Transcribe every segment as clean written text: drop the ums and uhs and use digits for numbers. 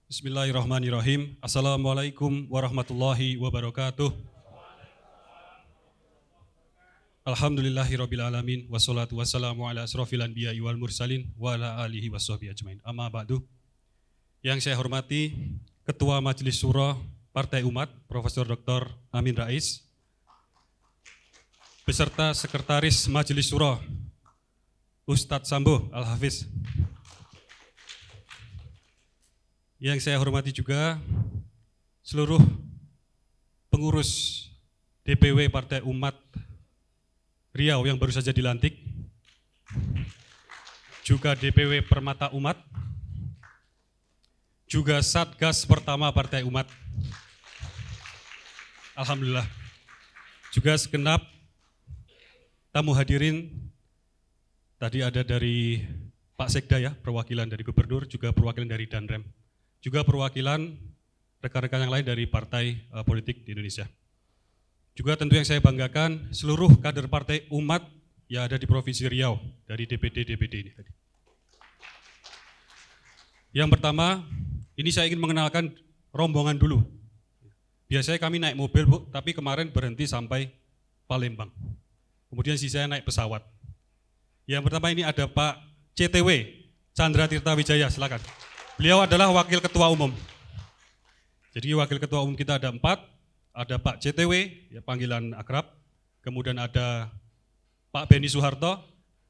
Bismillahirrahmanirrahim. Assalamualaikum warahmatullahi wabarakatuh. Alhamdulillahirabbil alamin wassalatu wassalamu ala asrofil anbiya'i wal mursalin wa ala alihi washabbihi ajmain. Amma ba'du. Yang saya hormati Ketua Majelis Syuro Partai Umat Profesor Dr. Amin Rais beserta Sekretaris Majelis Syuro Ustadz Sambo Al-Hafiz. Yang saya hormati juga seluruh pengurus DPW Partai Umat Riau yang baru saja dilantik, juga DPW Permata Umat, juga Satgas Pertama Partai Umat. Alhamdulillah. Juga segenap tamu hadirin, tadi ada dari Pak Sekda ya, perwakilan dari Gubernur, juga perwakilan dari Danrem. Juga perwakilan rekan-rekan yang lain dari partai politik di Indonesia. Juga tentu yang saya banggakan seluruh kader partai umat yang ada di Provinsi Riau dari DPD ini tadi. Yang pertama, ini saya ingin mengenalkan rombongan dulu. Biasanya kami naik mobil, Bu, tapi kemarin berhenti sampai Palembang. Kemudian saya naik pesawat. Yang pertama ini ada Pak CTW, Chandra Tirta Wijaya, silakan. Beliau adalah Wakil Ketua Umum. Jadi Wakil Ketua Umum kita ada 4, ada Pak CTW, ya panggilan akrab, kemudian ada Pak Beni Soeharto,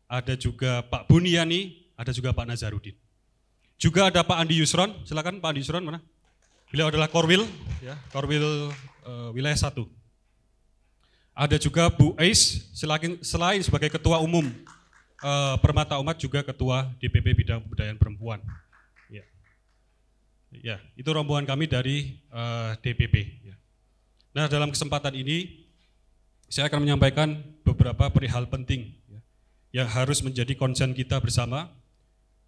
ada juga Pak Buniani, ada juga Pak Nazarudin. Juga ada Pak Andi Yusron, silakan Pak Andi Yusron mana? Beliau adalah Korwil, ya, Korwil wilayah 1. Ada juga Bu Ais, selain sebagai Ketua Umum Permata Umat juga Ketua DPP Bidang Pemberdayaan Perempuan. Ya, itu rombongan kami dari DPP. Nah, dalam kesempatan ini saya akan menyampaikan beberapa perihal penting yang harus menjadi concern kita bersama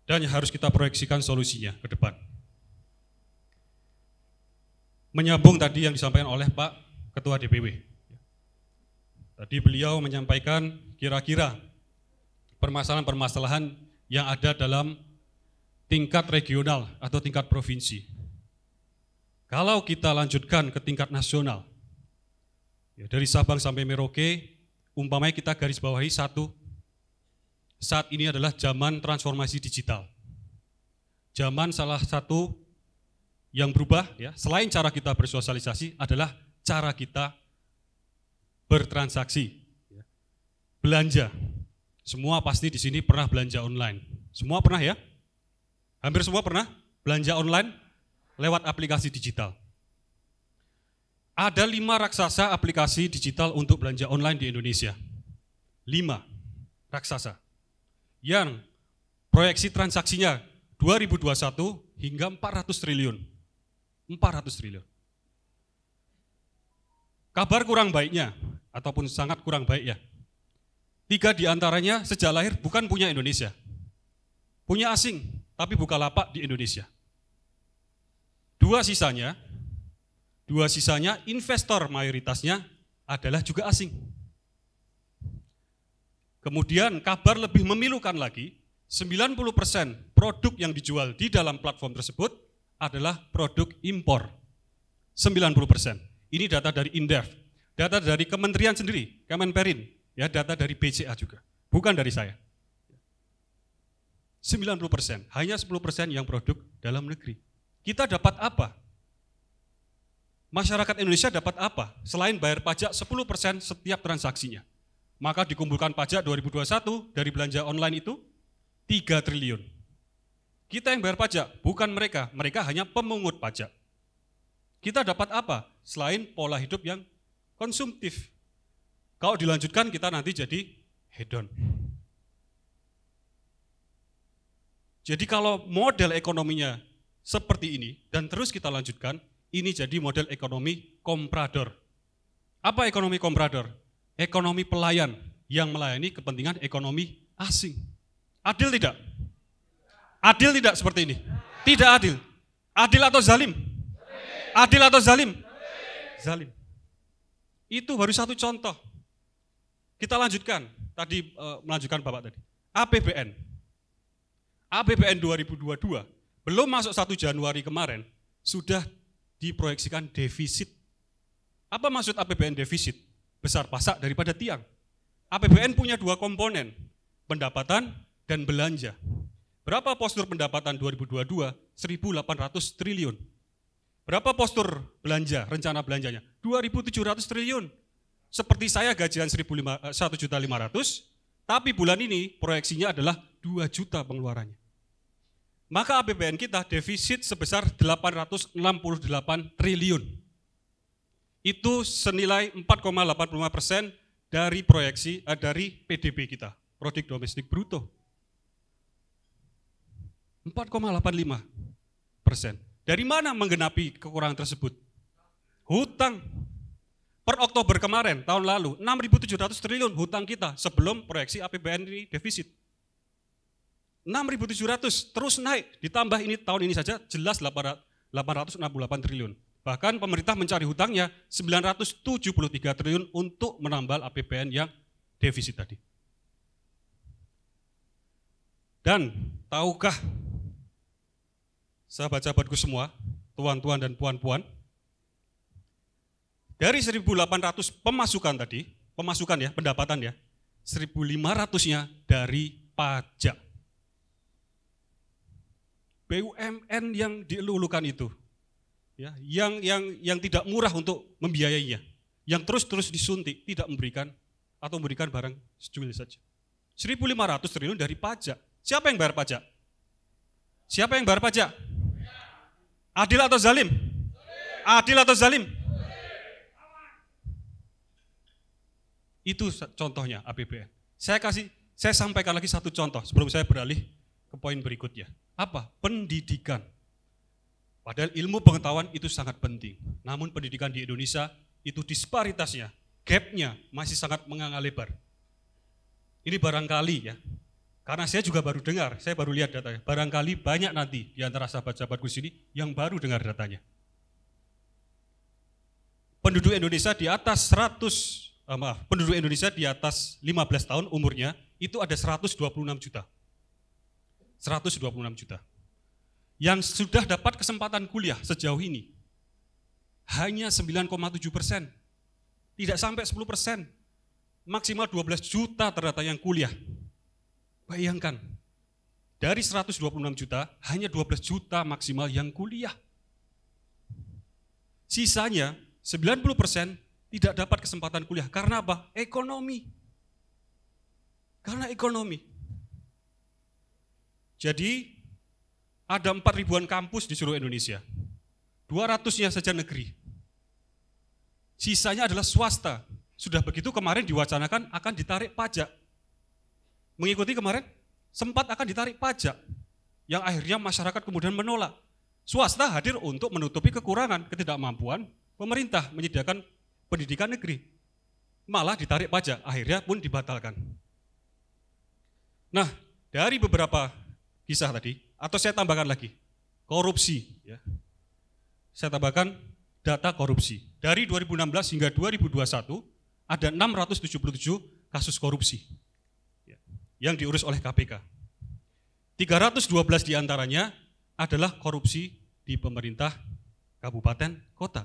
dan yang harus kita proyeksikan solusinya ke depan. Menyambung tadi yang disampaikan oleh Pak Ketua DPW. Tadi beliau menyampaikan kira-kira permasalahan-permasalahan yang ada dalam tingkat regional atau tingkat provinsi. Kalau kita lanjutkan ke tingkat nasional, ya dari Sabang sampai Merauke, umpamanya kita garis bawahi satu, saat ini adalah zaman transformasi digital. Zaman salah satu yang berubah, ya, selain cara kita bersosialisasi adalah cara kita bertransaksi, belanja. Semua pasti di sini pernah belanja online. Semua pernah ya? Hampir semua pernah belanja online lewat aplikasi digital. Ada 5 raksasa aplikasi digital untuk belanja online di Indonesia. 5 raksasa. Yang proyeksi transaksinya 2021 hingga 400 triliun. 400 triliun. Kabar kurang baiknya, ataupun sangat kurang baik ya. 3 diantaranya sejak lahir bukan punya Indonesia. Punya asing. Tapi buka lapak di Indonesia. Dua sisanya investor mayoritasnya adalah juga asing. Kemudian kabar lebih memilukan lagi, 90% produk yang dijual di dalam platform tersebut adalah produk impor. 90%. Ini data dari Indef, data dari kementerian sendiri, Kemenperin, ya, data dari BCA juga, bukan dari saya. 90%, hanya 10% yang produk dalam negeri. Kita dapat apa? Masyarakat Indonesia dapat apa? Selain bayar pajak 10% setiap transaksinya. Maka dikumpulkan pajak 2021 dari belanja online itu 3 triliun. Kita yang bayar pajak, bukan mereka. Mereka hanya pemungut pajak. Kita dapat apa? Selain pola hidup yang konsumtif. Kalau dilanjutkan kita nanti jadi hedon. Jadi kalau model ekonominya seperti ini dan terus kita lanjutkan, ini jadi model ekonomi komprador. Apa ekonomi komprador? Ekonomi pelayan yang melayani kepentingan ekonomi asing. Adil tidak? Adil tidak seperti ini? Tidak adil. Adil atau zalim? Adil atau zalim? Zalim. Itu baru satu contoh. Kita lanjutkan, tadi melanjutkan Bapak tadi. APBN 2022, belum masuk 1 Januari kemarin, sudah diproyeksikan defisit. Apa maksud APBN defisit? Besar pasak daripada tiang. APBN punya dua komponen, pendapatan dan belanja. Berapa postur pendapatan 2022? 1.800 triliun. Berapa postur belanja, rencana belanjanya? 2.700 triliun. Seperti saya gajian 1.500.000, tapi bulan ini proyeksinya adalah 2 juta pengeluarannya. Maka APBN kita defisit sebesar 868 triliun. Itu senilai 4,85% dari proyeksi dari PDB kita, produk domestik bruto. 4,85%. Dari mana menggenapi kekurangan tersebut? Hutang. Per Oktober kemarin, tahun lalu, 6.700 triliun hutang kita sebelum proyeksi APBN ini defisit. 6.700 terus naik, ditambah ini tahun ini saja jelas 868 triliun. Bahkan pemerintah mencari hutangnya 973 triliun untuk menambal APBN yang defisit tadi. Dan tahukah sahabat-sahabatku semua, tuan-tuan dan puan-puan, dari 1.800 pemasukan tadi, pemasukan ya, pendapatan ya, 1.500-nya dari pajak. BUMN yang dielulukan itu, ya, yang tidak murah untuk membiayainya, yang terus disuntik, tidak memberikan atau memberikan barang secuil saja. 1.500 triliun dari pajak. Siapa yang bayar pajak? Siapa yang bayar pajak? Adil atau zalim? Adil atau zalim? Itu contohnya APBN. Saya sampaikan lagi satu contoh sebelum saya beralih ke poin berikutnya. Apa? Pendidikan. Padahal ilmu pengetahuan itu sangat penting. Namun pendidikan di Indonesia itu disparitasnya, gap-nya masih sangat menganga lebar. Ini barangkali ya, karena saya juga baru dengar, saya baru lihat datanya. Barangkali banyak nanti di antara sahabat-sahabatku sini yang baru dengar datanya. Penduduk Indonesia di atas penduduk Indonesia di atas 15 tahun umurnya itu ada 126 juta. 126 juta. Yang sudah dapat kesempatan kuliah sejauh ini hanya 9,7%. Tidak sampai 10%. Maksimal 12 juta ternyata yang kuliah. Bayangkan, dari 126 juta, hanya 12 juta maksimal yang kuliah. Sisanya 90% tidak dapat kesempatan kuliah. Karena apa? Ekonomi. Karena ekonomi. Jadi ada 4.000-an kampus di seluruh Indonesia. 200-nya saja negeri. Sisanya adalah swasta. Sudah begitu kemarin diwacanakan akan ditarik pajak. Mengikuti kemarin, sempat akan ditarik pajak. Yang akhirnya masyarakat kemudian menolak. Swasta hadir untuk menutupi kekurangan, ketidakmampuan pemerintah menyediakan pendidikan negeri. Malah ditarik pajak, akhirnya pun dibatalkan. Nah, dari beberapa kisah tadi, atau saya tambahkan lagi, korupsi. Ya. Saya tambahkan data korupsi. Dari 2016 hingga 2021, ada 677 kasus korupsi yang diurus oleh KPK. 312 diantaranya adalah korupsi di pemerintah kabupaten kota.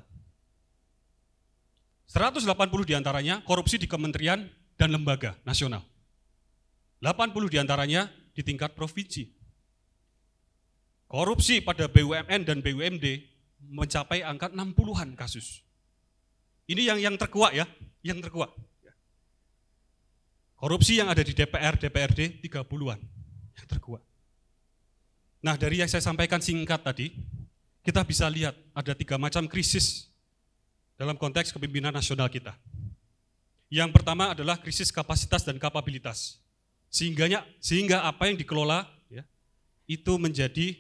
180 diantaranya korupsi di kementerian dan lembaga nasional. 80 diantaranya di tingkat provinsi. Korupsi pada BUMN dan BUMD mencapai angka 60-an kasus. Ini yang terkuat ya, yang terkuat. Korupsi yang ada di DPR, DPRD 30-an yang terkuat. Nah, dari yang saya sampaikan singkat tadi, kita bisa lihat ada 3 macam krisis dalam konteks kepemimpinan nasional kita. Yang pertama adalah krisis kapasitas dan kapabilitas. Sehingga apa yang dikelola ya, itu menjadi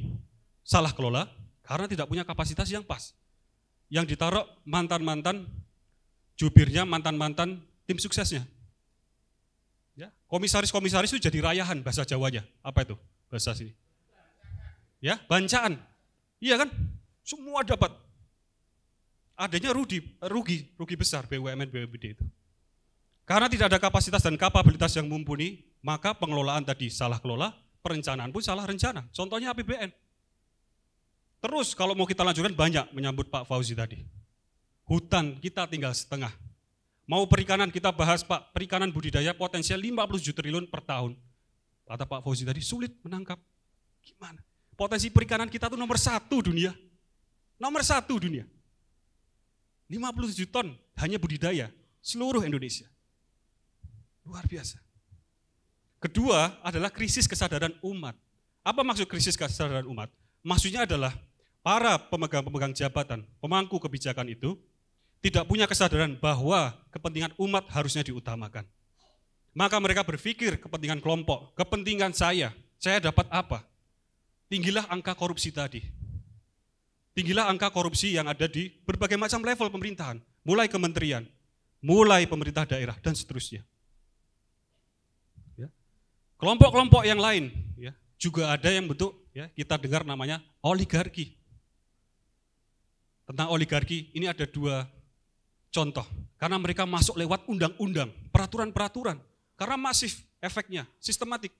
salah kelola karena tidak punya kapasitas yang pas. Yang ditaruh mantan-mantan jubirnya, mantan-mantan tim suksesnya. Ya, komisaris-komisaris itu jadi rayahan bahasa Jawanya. Apa itu bahasa sini? Ya, bancaan. Iya kan? Semua dapat. Adanya rugi besar BUMN BUMD itu. Karena tidak ada kapasitas dan kapabilitas yang mumpuni, maka pengelolaan tadi salah kelola, perencanaan pun salah rencana. Contohnya APBN. Terus kalau mau kita lanjutkan banyak menyambut Pak Fauzi tadi. Hutan kita tinggal setengah. Mau perikanan kita bahas Pak, perikanan budidaya potensial 57 triliun per tahun. Kata Pak Fauzi tadi sulit menangkap. Gimana? Potensi perikanan kita tuh nomor 1 dunia. Nomor 1 dunia. 57 ton hanya budidaya seluruh Indonesia. Luar biasa. Kedua adalah krisis kesadaran umat. Apa maksud krisis kesadaran umat? Maksudnya adalah para pemegang-pemegang jabatan, pemangku kebijakan itu tidak punya kesadaran bahwa kepentingan umat harusnya diutamakan. Maka mereka berpikir kepentingan kelompok, kepentingan saya dapat apa? Tinggilah angka korupsi tadi. Tinggilah angka korupsi yang ada di berbagai macam level pemerintahan, mulai kementerian, mulai pemerintah daerah, dan seterusnya. Ya. Kelompok-kelompok yang lain ya, juga ada yang bentuk, ya, kita dengar namanya oligarki. Tentang oligarki, ini ada 2 contoh. Karena mereka masuk lewat undang-undang, peraturan-peraturan. Karena masif efeknya, sistematik.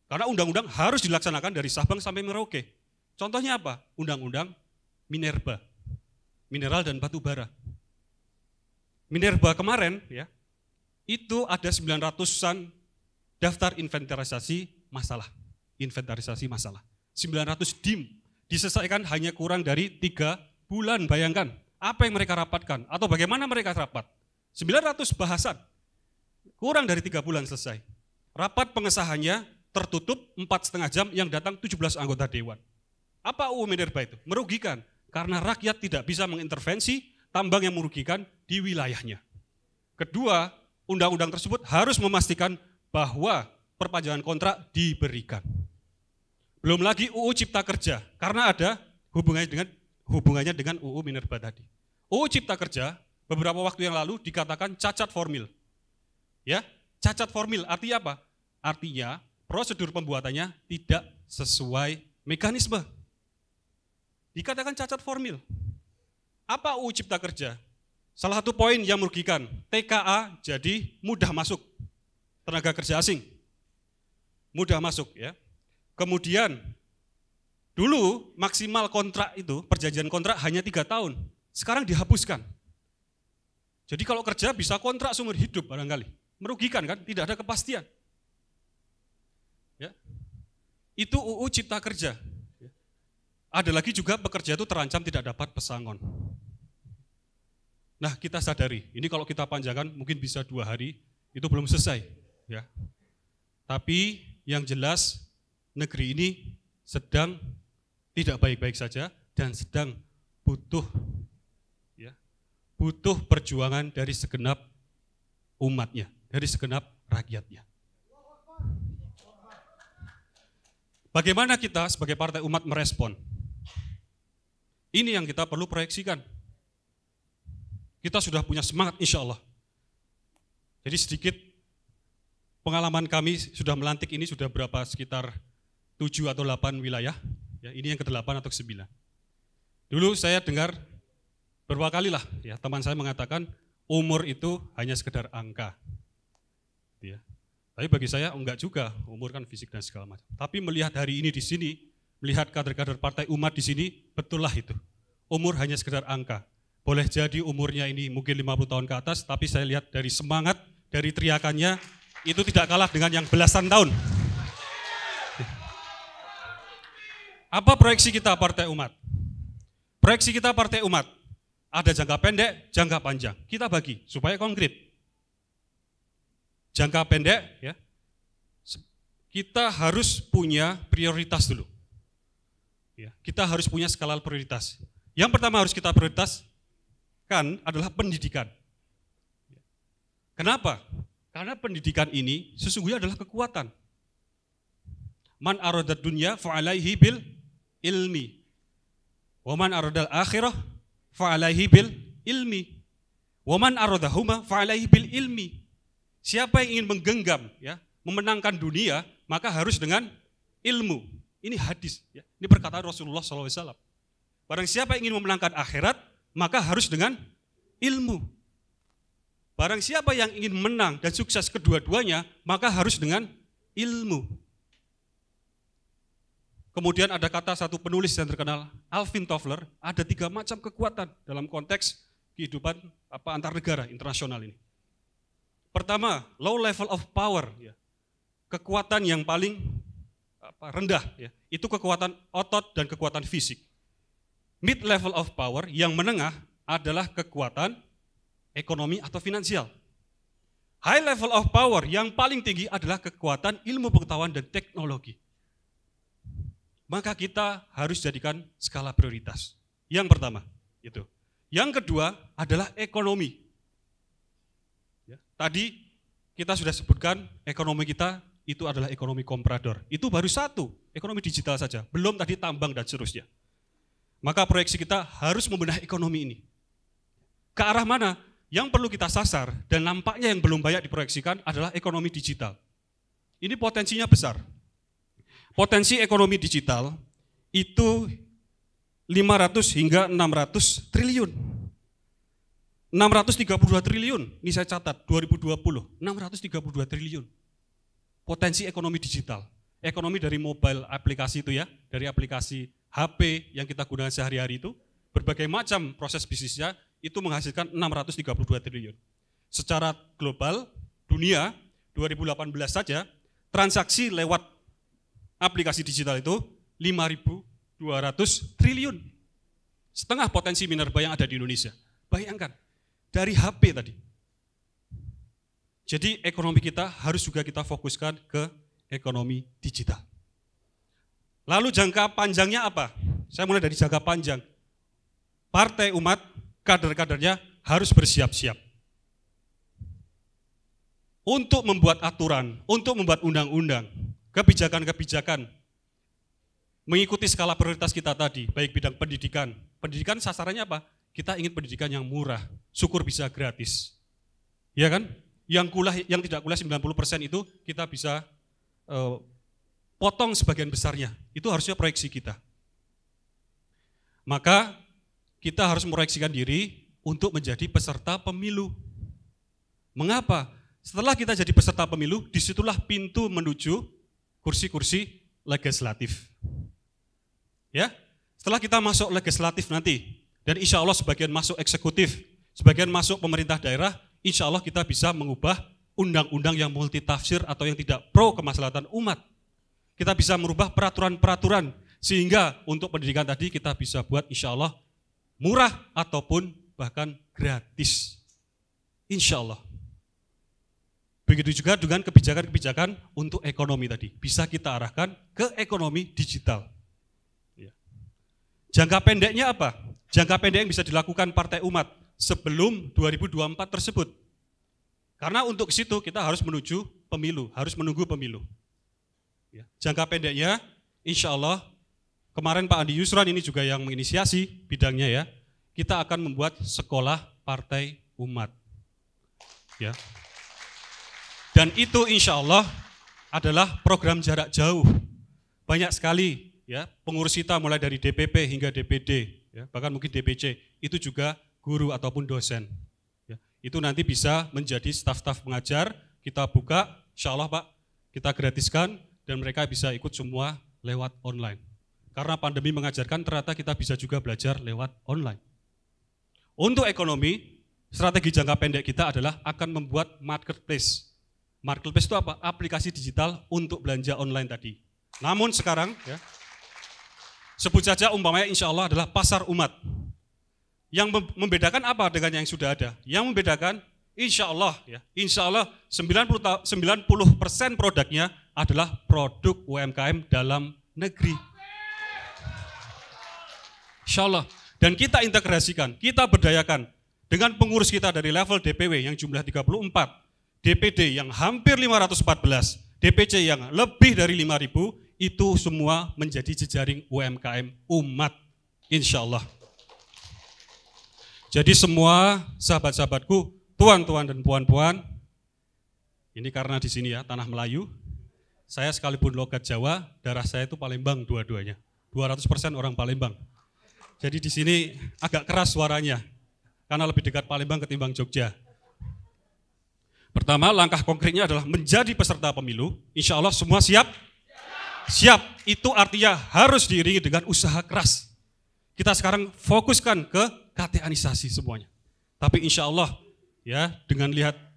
Karena undang-undang harus dilaksanakan dari Sabang sampai Merauke. Contohnya apa? Undang-undang Minerba, mineral dan batu bara. Minerba kemarin ya, itu ada 900-an daftar inventarisasi masalah. 900 DIM diselesaikan hanya kurang dari 3 bulan, bayangkan. Apa yang mereka rapatkan atau bagaimana mereka rapat? 900 bahasan, kurang dari 3 bulan selesai. Rapat pengesahannya tertutup 4,5 jam yang datang 17 anggota dewan. Apa UU Minerba itu? Merugikan. Karena rakyat tidak bisa mengintervensi tambang yang merugikan di wilayahnya. Kedua, undang-undang tersebut harus memastikan bahwa perpanjangan kontrak diberikan. Belum lagi UU Cipta Kerja, karena ada hubungannya dengan UU Minerba tadi. UU Cipta Kerja beberapa waktu yang lalu dikatakan cacat formil. Ya, cacat formil artinya apa? Artinya prosedur pembuatannya tidak sesuai mekanisme. Dikatakan cacat formil. Apa UU Cipta Kerja? Salah satu poin yang merugikan, TKA jadi mudah masuk, tenaga kerja asing. Mudah masuk ya. Kemudian, dulu maksimal kontrak itu, perjanjian kontrak hanya 3 tahun. Sekarang dihapuskan. Jadi kalau kerja bisa kontrak seumur hidup barangkali. Merugikan kan, tidak ada kepastian. Ya. Itu UU Cipta Kerja. Ada lagi juga pekerja itu terancam tidak dapat pesangon. Nah kita sadari, ini kalau kita panjangkan mungkin bisa 2 hari, itu belum selesai. Ya. Tapi yang jelas negeri ini sedang tidak baik-baik saja dan sedang butuh perjuangan dari segenap umatnya, dari segenap rakyatnya. Bagaimana kita sebagai partai umat merespon? Ini yang kita perlu proyeksikan. Kita sudah punya semangat insya Allah. Jadi sedikit pengalaman kami sudah melantik ini sudah berapa, sekitar 7 atau 8 wilayah. Ya, ini yang ke-8 atau ke-9. Dulu saya dengar beberapa kali lah, ya, teman saya mengatakan umur itu hanya sekedar angka. Ya. Tapi bagi saya enggak juga, umur kan fisik dan segala macam. Tapi melihat hari ini di sini, melihat kader-kader partai umat di sini, betullah itu. Umur hanya sekedar angka. Boleh jadi umurnya ini mungkin 50 tahun ke atas, tapi saya lihat dari semangat, dari teriakannya, itu tidak kalah dengan yang belasan tahun. Apa proyeksi kita partai umat? Proyeksi kita partai umat, ada jangka pendek, jangka panjang. Kita bagi supaya konkret. Jangka pendek, ya, kita harus punya prioritas dulu. Ya, kita harus punya skala prioritas. Yang pertama harus kita prioritaskan adalah pendidikan. Kenapa? Karena pendidikan ini sesungguhnya adalah kekuatan. Man aradad dunya fa'alaihi bil ilmi. Wa man aradal akhirah fa'alaihi bil ilmi. Wa man aradahuma fa'alaihi bil ilmi. Siapa yang ingin menggenggam, ya, memenangkan dunia, maka harus dengan ilmu. Ini hadis, ya. Ini perkataan Rasulullah SAW. Barang siapa yang ingin memenangkan akhirat, maka harus dengan ilmu. Barang siapa yang ingin menang dan sukses kedua-duanya, maka harus dengan ilmu. Kemudian ada kata satu penulis yang terkenal, Alvin Toffler, ada 3 macam kekuatan dalam konteks kehidupan antar negara internasional ini. Pertama, low level of power, ya. Kekuatan yang paling rendah, ya. Itu kekuatan otot dan kekuatan fisik. Mid level of power yang menengah adalah kekuatan ekonomi atau finansial. High level of power yang paling tinggi adalah kekuatan ilmu pengetahuan dan teknologi. Maka kita harus jadikan skala prioritas. Yang pertama, itu. Yang kedua adalah ekonomi. Ya, tadi kita sudah sebutkan ekonomi kita itu adalah ekonomi komprador. Itu baru satu, ekonomi digital saja. Belum tadi tambang dan seterusnya. Maka proyeksi kita harus membenahi ekonomi ini. Ke arah mana? Yang perlu kita sasar dan nampaknya yang belum banyak diproyeksikan adalah ekonomi digital. Ini potensinya besar. Potensi ekonomi digital itu 500 hingga 600 triliun. 632 triliun, ini saya catat, 2020, 632 triliun. Potensi ekonomi digital. Ekonomi dari mobile aplikasi itu ya, dari aplikasi HP yang kita gunakan sehari-hari itu, berbagai macam proses bisnisnya, itu menghasilkan 632 triliun. Secara global, dunia, 2018 saja, transaksi lewat aplikasi digital itu 5.200 triliun. Setengah potensi minerba yang ada di Indonesia. Bayangkan, dari HP tadi. Jadi ekonomi kita harus juga kita fokuskan ke ekonomi digital. Lalu jangka panjangnya apa? Saya mulai dari jangka panjang. Partai Umat, kader-kadernya harus bersiap-siap. Untuk membuat aturan, untuk membuat undang-undang, kebijakan-kebijakan, mengikuti skala prioritas kita tadi, baik bidang pendidikan. Pendidikan sasarannya apa? Kita ingin pendidikan yang murah, syukur bisa gratis. Ya kan? Yang tidak kuliah 90% itu kita bisa potong sebagian besarnya. Itu harusnya proyeksi kita. Maka kita harus meproyeksikan diri untuk menjadi peserta pemilu. Mengapa? Setelah kita jadi peserta pemilu, disitulah pintu menuju kursi-kursi legislatif. Ya, setelah kita masuk legislatif nanti, dan insya Allah sebagian masuk eksekutif, sebagian masuk pemerintah daerah, insya Allah kita bisa mengubah undang-undang yang multitafsir atau yang tidak pro kemaslahatan umat. Kita bisa merubah peraturan-peraturan, sehingga untuk pendidikan tadi kita bisa buat insya Allah murah ataupun bahkan gratis. Insya Allah. Begitu juga dengan kebijakan-kebijakan untuk ekonomi tadi. Bisa kita arahkan ke ekonomi digital. Jangka pendeknya apa? Jangka pendek yang bisa dilakukan Partai Umat sebelum 2024 tersebut. Karena untuk ke situ kita harus menuju pemilu, harus menunggu pemilu. Jangka pendeknya, insya Allah, kemarin Pak Andi Yusran ini juga yang menginisiasi bidangnya ya, kita akan membuat sekolah Partai Umat. Ya. Dan itu insya Allah adalah program jarak jauh. Banyak sekali ya pengurus kita mulai dari DPP hingga DPD, ya, bahkan mungkin DPC, itu juga guru ataupun dosen. Ya. Itu nanti bisa menjadi staf-staf pengajar, kita buka, insya Allah Pak, kita gratiskan dan mereka bisa ikut semua lewat online. Karena pandemi mengajarkan ternyata kita bisa juga belajar lewat online. Untuk ekonomi, strategi jangka pendek kita adalah akan membuat marketplace. Marketplace itu apa? Aplikasi digital untuk belanja online tadi. Namun sekarang, ya, sebut saja umpamanya insya Allah adalah pasar umat. Yang membedakan apa dengan yang sudah ada? Yang membedakan insya Allah 90% produknya adalah produk UMKM dalam negeri. Insya Allah. Dan kita integrasikan, kita berdayakan dengan pengurus kita dari level DPW yang jumlah 34, DPD yang hampir 514, DPC yang lebih dari 5.000, itu semua menjadi jejaring UMKM umat, insya Allah. Jadi semua sahabat-sahabatku, tuan-tuan dan puan-puan, ini karena di sini ya, tanah Melayu, saya sekalipun logat Jawa, darah saya itu Palembang dua-duanya, 200% orang Palembang. Jadi di sini agak keras suaranya, karena lebih dekat Palembang ketimbang Jogja. Pertama, langkah konkretnya adalah menjadi peserta pemilu, insya Allah semua siap? Siap, itu artinya harus diiringi dengan usaha keras. Kita sekarang fokuskan ke KTA-nisasi semuanya. Tapi insya Allah, ya, dengan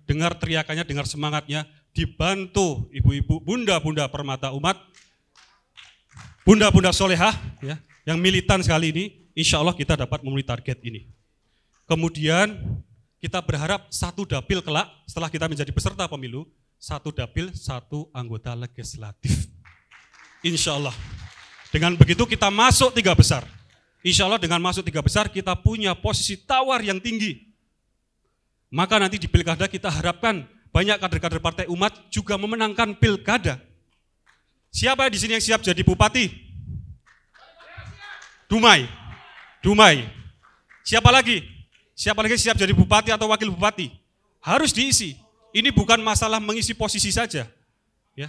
dengar teriakannya, dengar semangatnya, dibantu ibu-ibu, bunda-bunda permata umat, bunda-bunda solehah, ya, yang militan sekali ini, insya Allah kita dapat memenuhi target ini. Kemudian kita berharap satu dapil kelak, setelah kita menjadi peserta pemilu, satu dapil, satu anggota legislatif. Insya Allah. Dengan begitu kita masuk 3 besar. Insya Allah dengan masuk 3 besar kita punya posisi tawar yang tinggi. Maka nanti di pilkada kita harapkan banyak kader-kader partai umat juga memenangkan pilkada. Siapa di sini yang siap jadi bupati? Dumai. Siapa lagi? Siapa lagi siap jadi bupati atau wakil bupati? Harus diisi. Ini bukan masalah mengisi posisi saja. Ya.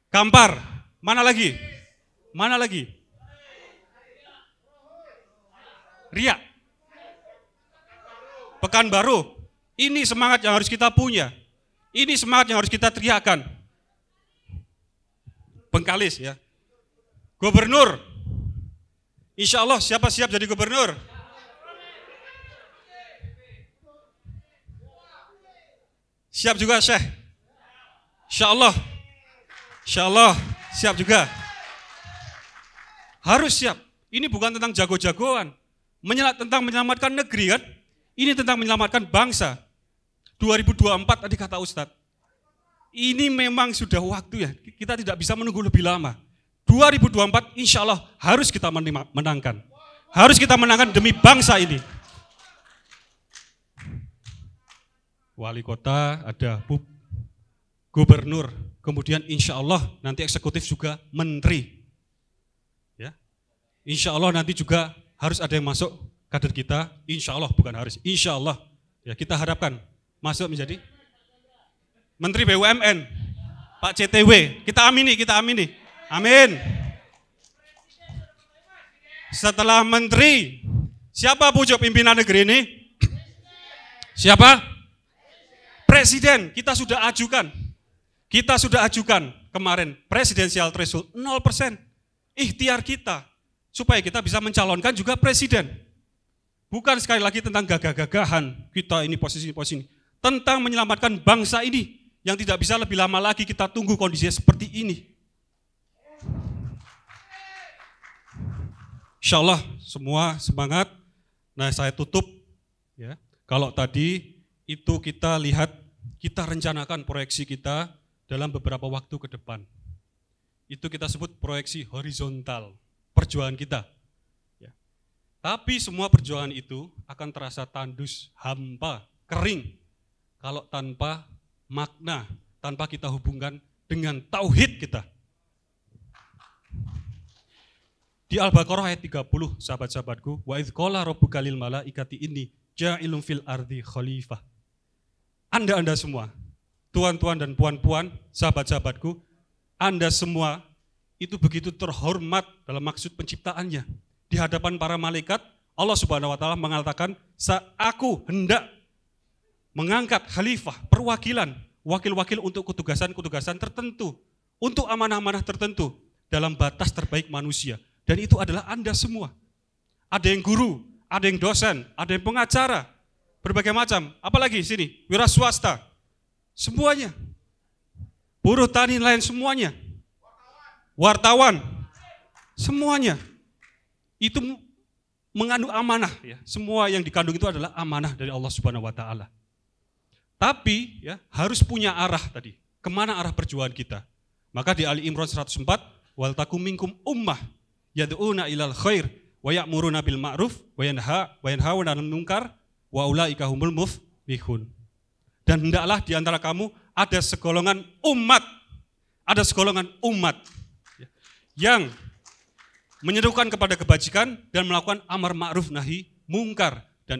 Kampar. Mana lagi? Riak. Pekanbaru. Ini semangat yang harus kita punya. Ini semangat yang harus kita teriakkan. Bengkalis, ya. Gubernur. Insya Allah siapa siap jadi gubernur? Siap juga, Syekh? Insya Allah siap juga. Harus siap. Ini bukan tentang jago-jagoan, tentang menyelamatkan negeri kan? Ini tentang menyelamatkan bangsa. 2024 tadi kata Ustadz. Ini memang sudah waktu ya. Kita tidak bisa menunggu lebih lama. 2024 insya Allah harus kita menangkan. Harus kita menangkan demi bangsa ini. Wali kota, ada gubernur, kemudian insya Allah nanti eksekutif juga menteri. Ya, insya Allah nanti juga harus ada yang masuk kader kita, insya Allah bukan harus, insya Allah ya kita harapkan masuk menjadi Menteri BUMN, Pak CTW, kita amini, amin. Setelah menteri, siapa pucuk pimpinan negeri ini? Siapa? Presiden, kita sudah ajukan kemarin presidensial threshold 0%. Ikhtiar kita supaya kita bisa mencalonkan juga presiden. Bukan sekali lagi tentang gagah-gagahan kita ini posisi, tentang menyelamatkan bangsa ini yang tidak bisa lebih lama lagi kita tunggu kondisinya seperti ini. Insya Allah semua semangat. Nah saya tutup ya. Kalau tadi itu kita lihat, kita rencanakan proyeksi kita dalam beberapa waktu ke depan. Itu kita sebut proyeksi horizontal, perjuangan kita. Ya. Tapi semua perjuangan itu akan terasa tandus, hampa, kering, kalau tanpa makna, tanpa kita hubungkan dengan tauhid kita. Di Al-Baqarah ayat 30, sahabat-sahabatku, wa idz qala rabbuka lil malaikati inni ja'ilun fil ardi khalifah. Anda semua, tuan-tuan dan puan-puan, sahabat-sahabatku, Anda semua itu begitu terhormat dalam maksud penciptaannya. Di hadapan para malaikat, Allah Subhanahu wa taala mengatakan, "Aku hendak mengangkat khalifah, perwakilan, wakil-wakil untuk ketugasan-ketugasan tertentu, untuk amanah-amanah tertentu dalam batas terbaik manusia." Dan itu adalah Anda semua. Ada yang guru, ada yang dosen, ada yang pengacara, berbagai macam, apalagi sini, wira swasta, semuanya, buruh tani lain semuanya, wartawan, semuanya, itu mengandung amanah, ya. Semua yang dikandung itu adalah amanah dari Allah Subhanahu Wa Taala. Tapi ya harus punya arah tadi, kemana arah perjuangan kita. Maka di Ali Imran 104, wal takum minkum ummah yad'una ilal khair wa ya'muruna bil ma'ruf wa yanhauna 'anil munkar wa ulaika humul muflihun. Dan hendaklah di antara kamu ada segolongan umat yang menyerukan kepada kebajikan dan melakukan amar ma'ruf nahi mungkar, dan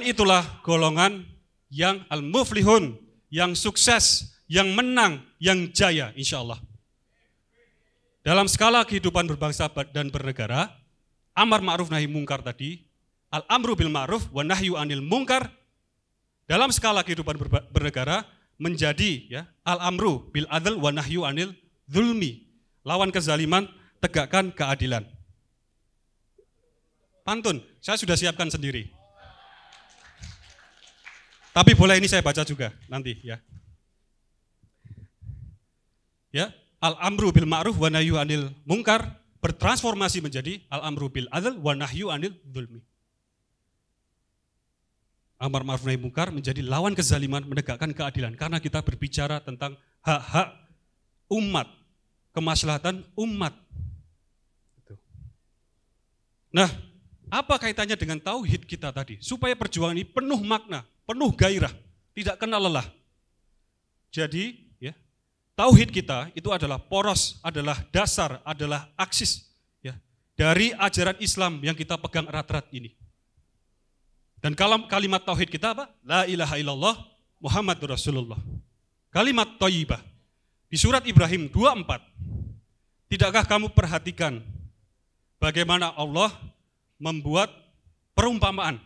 itulah golongan yang al-muflihun, yang sukses, yang menang, yang jaya insyaallah. Dalam skala kehidupan berbangsa dan bernegara, amar ma'ruf nahi mungkar tadi, al-amru bil ma'ruf wa nahyu anil munkar, dalam skala kehidupan bernegara menjadi ya al-amru bil adl wa nahyu anil zulmi. Lawan kezaliman, tegakkan keadilan. Pantun, saya sudah siapkan sendiri. Tapi boleh ini saya baca juga nanti ya. Ya, al-amru bil ma'ruf wa nahyu 'anil munkar bertransformasi menjadi al-amru bil 'adl wa nahyu 'anil dzulmi. Amar ma'ruf nahi munkar menjadi lawan kezaliman, menegakkan keadilan karena kita berbicara tentang hak-hak umat, kemaslahatan umat. Nah, apa kaitannya dengan tauhid kita tadi? Supaya perjuangan ini penuh makna, penuh gairah, tidak kenal lelah. Jadi, ya, tauhid kita itu adalah poros, adalah dasar, adalah aksis ya, dari ajaran Islam yang kita pegang erat-erat ini. Dan kalimat tauhid kita apa? La ilaha illallah Muhammadur Rasulullah. Kalimat thayyibah. Di surat Ibrahim 24. Tidakkah kamu perhatikan bagaimana Allah membuat perumpamaan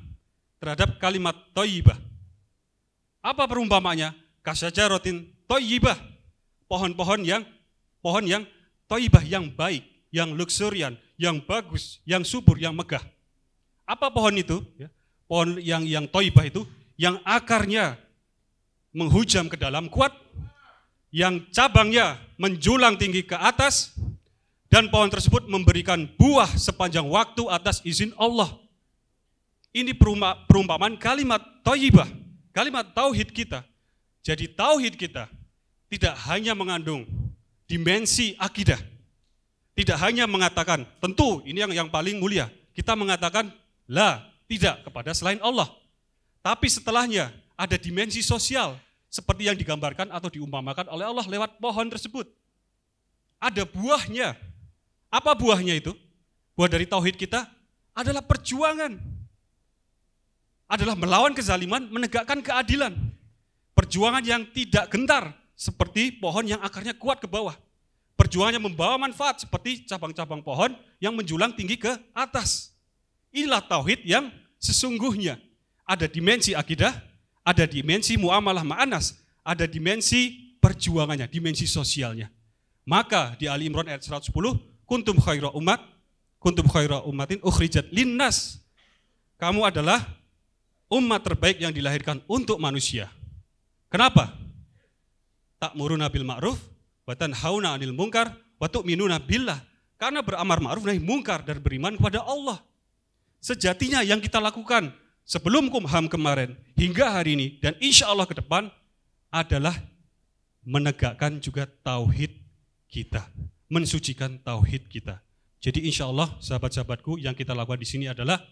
terhadap kalimat thayyibah? Apa perumpamaannya? Kasyajaratin thayyibah. Pohon yang thayyibah, yang baik, yang luksurian, yang bagus, yang subur, yang megah. Apa pohon itu? Pohon yang thayyibah itu, yang akarnya menghujam ke dalam kuat, yang cabangnya menjulang tinggi ke atas, dan pohon tersebut memberikan buah sepanjang waktu atas izin Allah. Ini perumpamaan kalimat thayyibah, kalimat tauhid kita. Jadi tauhid kita tidak hanya mengandung dimensi akidah, tidak hanya mengatakan, tentu ini yang paling mulia, kita mengatakan la, tidak kepada selain Allah. Tapi setelahnya ada dimensi sosial, seperti yang digambarkan atau diumpamakan oleh Allah lewat pohon tersebut. Ada buahnya. Apa buahnya itu? Buah dari tauhid kita adalah perjuangan. Adalah melawan kezaliman, menegakkan keadilan. Perjuangan yang tidak gentar, seperti pohon yang akarnya kuat ke bawah. Perjuangannya membawa manfaat, seperti cabang-cabang pohon yang menjulang tinggi ke atas. Inilah tauhid yang sesungguhnya. Ada dimensi akidah, ada dimensi muamalah ma'anas, ada dimensi perjuangannya, dimensi sosialnya. Maka di Ali Imran ayat 110, kuntum khaira ummatin ukhrijat linnas. Kamu adalah umat terbaik yang dilahirkan untuk manusia. Kenapa? Ta'muruna bil ma'ruf wa tanhauna 'anil munkar wa tu'minuna billah. Karena beramar ma'ruf nahi munkar dan beriman kepada Allah. Sejatinya yang kita lakukan sebelum Kumham kemarin hingga hari ini dan insya Allah ke depan adalah menegakkan juga tauhid kita, mensucikan tauhid kita. Jadi insya Allah sahabat-sahabatku yang kita lakukan di sini adalah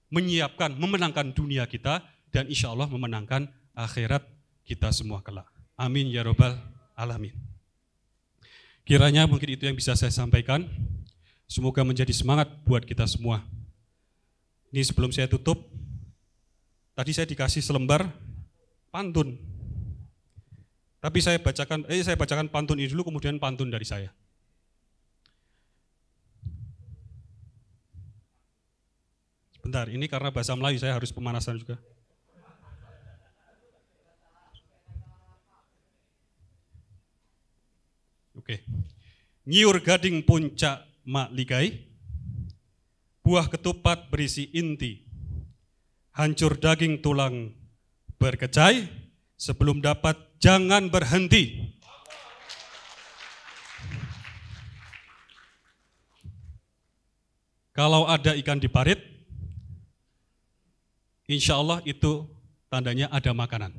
menyiapkan, memenangkan dunia kita dan insya Allah memenangkan akhirat kita semua kelak. Amin ya robbal alamin. Kiranya mungkin itu yang bisa saya sampaikan. Semoga menjadi semangat buat kita semua. Ini sebelum saya tutup, tadi saya dikasih selembar pantun. Tapi saya bacakan pantun ini dulu, kemudian pantun dari saya. Bentar, ini karena bahasa Melayu saya harus pemanasan juga. Oke. Nyiur gading puncak mak ligai, buah ketupat berisi inti, hancur daging tulang berkecai, sebelum dapat jangan berhenti. Kalau ada ikan di parit, insya Allah itu tandanya ada makanan.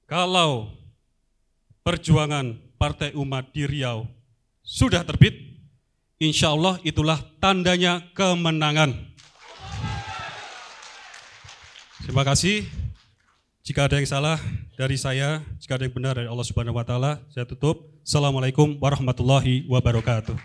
Kalau perjuangan Partai Umat di Riau sudah terbit, insya Allah itulah tandanya kemenangan. Terima kasih. Jika ada yang salah dari saya, jika ada yang benar dari Allah Subhanahu wa taala, saya tutup. Assalamualaikum warahmatullahi wabarakatuh.